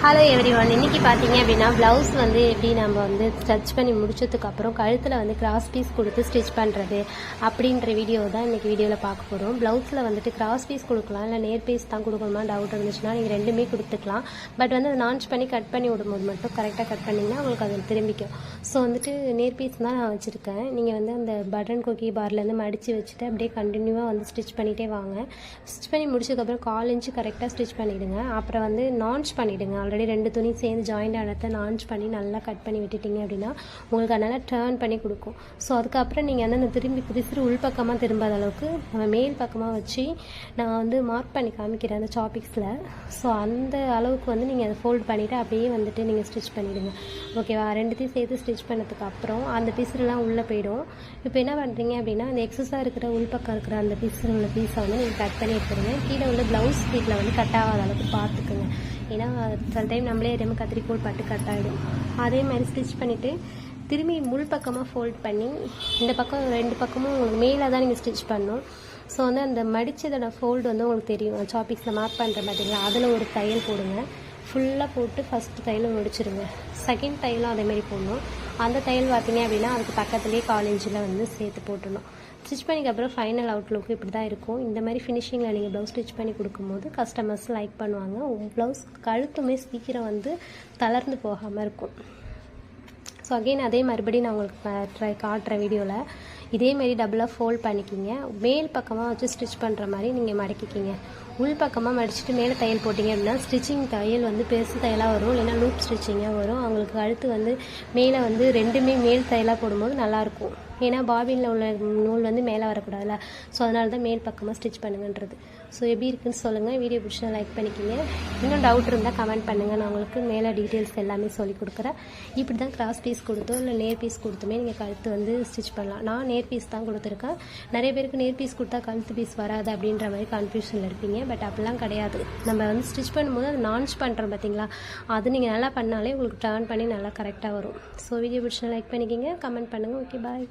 Hello everyone, இன்றைக்கி பார்த்தீங்க அப்படின்னா ப்ளவுஸ் வந்து எப்படி நம்ம வந்து ஸ்டிச் பண்ணி முடிச்சதுக்கப்புறம் கழுத்தில் வந்து கிராஸ் பீஸ் கொடுத்து ஸ்டிச் பண்ணுறது அப்படின்ற வீடியோ தான் இன்றைக்கி வீடியோவில் பார்க்க போகிறோம். ப்ளவுஸில் வந்துட்டு கிராஸ் பீஸ் கொடுக்கலாம், இல்லை நேர் பீஸ் தான் கொடுக்கணுமா டவுட் இருந்துச்சுன்னா நீங்கள் ரெண்டுமே கொடுத்துக்கலாம். பட் வந்து அதை நான்ச் பண்ணி கட் பண்ணி விடும்போது மட்டும் கரெக்டாக கட் பண்ணிங்கன்னா உங்களுக்கு அது திரும்பிக்கும். ஸோ வந்துட்டு நேர் பீஸ் தான் நான் வச்சுருக்கேன். நீங்கள் வந்து அந்த பட்டன் கொக்கி பார்லேருந்து மடித்து வச்சுட்டு அப்படியே கண்டினியூவாக வந்து ஸ்டிச் பண்ணிகிட்டே வாங்க. ஸ்டிச் பண்ணி முடிச்சதுக்கப்புறம் 1/4 இன்ச்சு கரெக்டாக ஸ்டிச் பண்ணிவிடுங்க. அப்புறம் வந்து நான்ச் பண்ணிவிடுங்க. ஆல்ரெடி 2 துணி சேர்ந்து ஜாயிண்ட் ஆனத்தை நான்ச் பண்ணி நல்லா கட் பண்ணி விட்டுட்டிங்க அப்படின்னா உங்களுக்கு அதனால் டேர்ன் பண்ணி கொடுக்கும். ஸோ அதுக்கப்புறம் நீங்கள் வந்து அந்த திரும்பி விசிறு உள்பக்கமாக திரும்பாத அளவுக்கு நம்ம மேல் பக்கமாக வச்சு நான் வந்து மார்க் பண்ணி காமிக்கிறேன் அந்த சாப்பிக்ஸில். ஸோ அந்த அளவுக்கு வந்து நீங்கள் அதை ஃபோல்ட் பண்ணிவிட்டு அப்படியே வந்துட்டு நீங்கள் ஸ்டிச் பண்ணிவிடுங்க. ஓகேவா? 2த்தையும் சேர்த்து ஸ்டிச் பண்ணதுக்கு அப்புறம் அந்த பிசுறுலாம் உள்ளே போயிடும். இப்போ என்ன பண்ணுறீங்க அப்படின்னா அந்த எக்ஸஸாக இருக்கிற உள்பக்கம் இருக்கிற அந்த பிசுறு உள்ள பீஸை வந்து நீங்கள் கட் பண்ணி எடுத்துருங்க. கீழே உள்ள ப்ளவுஸ் பீட்டில் வந்து கட் ஆகாத அளவுக்கு பார்த்துக்குங்க. ஏன்னா சில டைம் நம்மளே எதுவுமே கத்திரிக்கோள் பட்டு கட் ஆகிடும். அதே மாதிரி ஸ்டிச் பண்ணிவிட்டு திரும்பி முள் பக்கமாக ஃபோல்ட் பண்ணி இந்த பக்கம் 2 பக்கமும் உங்களுக்கு மேலே தான் நீங்கள் ஸ்டிச் பண்ணணும். ஸோ வந்து அந்த மடித்ததோட ஃபோல்டு வந்து உங்களுக்கு தெரியும். சாப்பிக்ஸில் மார்க் பண்ணுற பார்த்தீங்களா, அதில் ஒரு தையல் போடுங்க. ஃபுல்லாக போட்டு ஃபஸ்ட்டு தையலும் முடிச்சிடுங்க. செகண்ட் தையலும் அதேமாதிரி போடணும். அந்த தையல் பார்த்தீங்க அப்படின்னா அதுக்கு பக்கத்துலேயே 1/4 இன்ச்சில் வந்து சேர்த்து போட்டுடணும். ஸ்டிச் பண்ணிக்கப்புறம் ஃபைனல் அவுட்லுக்கு இப்படி தான் இருக்கும். இந்த மாதிரி ஃபினிஷிங்கில் நீங்கள் ப்ளவுஸ் ஸ்டிச் பண்ணி கொடுக்கும்போது கஸ்டமர்ஸ் லைக் பண்ணுவாங்க. ப்ளவுஸ் கழுத்துமே சீக்கிரம் வந்து தளர்ந்து போகாமல் இருக்கும். ஸோ அகெயின் அதே மறுபடியும் நான் உங்களுக்கு காட்டுறேன் வீடியோவில். இதேமாரி டபுளாக ஃபோல்ட் பண்ணிக்கிங்க. மேல் பக்கமாக வச்சு ஸ்டிச் பண்ணுற மாதிரி நீங்கள் மடக்கிக்கிங்க. உள் பக்கமாக மடிச்சுட்டு மேலே தையல் போட்டிங்க அப்படின்னா ஸ்டிச்சிங் தையல் வந்து பெருசு தையலாக வரும், இல்லைன்னா லூப் ஸ்டிச்சிங்காக வரும். அவங்களுக்கு கழுத்து வந்து மேலே வந்து ரெண்டுமே மேல் தையலாக போடும்போது நல்லாயிருக்கும். ஏன்னா பாபினில் உள்ள நூல் வந்து மேலே வரக்கூடாதுல்ல. ஸோ அதனால தான் மேல் பக்கமாக ஸ்டிச் பண்ணுங்கன்றது. ஸோ எப்படி இருக்குன்னு சொல்லுங்கள். வீடியோ பிடிச்சா லைக் பண்ணிக்கிங்க. இன்னும் டவுட் இருந்தால் கமெண்ட் பண்ணுங்கள். நான் உங்களுக்கு மேலே டீட்டெயில்ஸ் எல்லாமே சொல்லி கொடுக்குறேன். இப்படி தான் கிராஸ் பீஸ் கொடுத்தோ இல்லை நேர் பீஸ் கொடுத்துமே நீங்கள் கழுத்து வந்து ஸ்டிச் பண்ணலாம். நான் நேர் பீஸ் தான் கொடுத்துருக்கேன். நிறைய பேருக்கு நேர் பீஸ் கொடுத்தா கழுத்து பீஸ் வராது அப்படின்ற மாதிரி கன்ஃபியூஷனில் இருப்பீங்க. பட் அப்படிலாம் கிடையாது. நம்ம வந்து ஸ்டிச் பண்ணும்போது அது நான்ச் பண்ணுறோம் பார்த்தீங்களா, அது நீங்கள் நல்லா பண்ணாலே உங்களுக்கு டர்ன் பண்ணி நல்லா கரெக்டாக வரும். ஸோ வீடியோ பிடிச்சா லைக் பண்ணிக்கிங்க, கமெண்ட் பண்ணுங்கள். ஓகே, பாய்.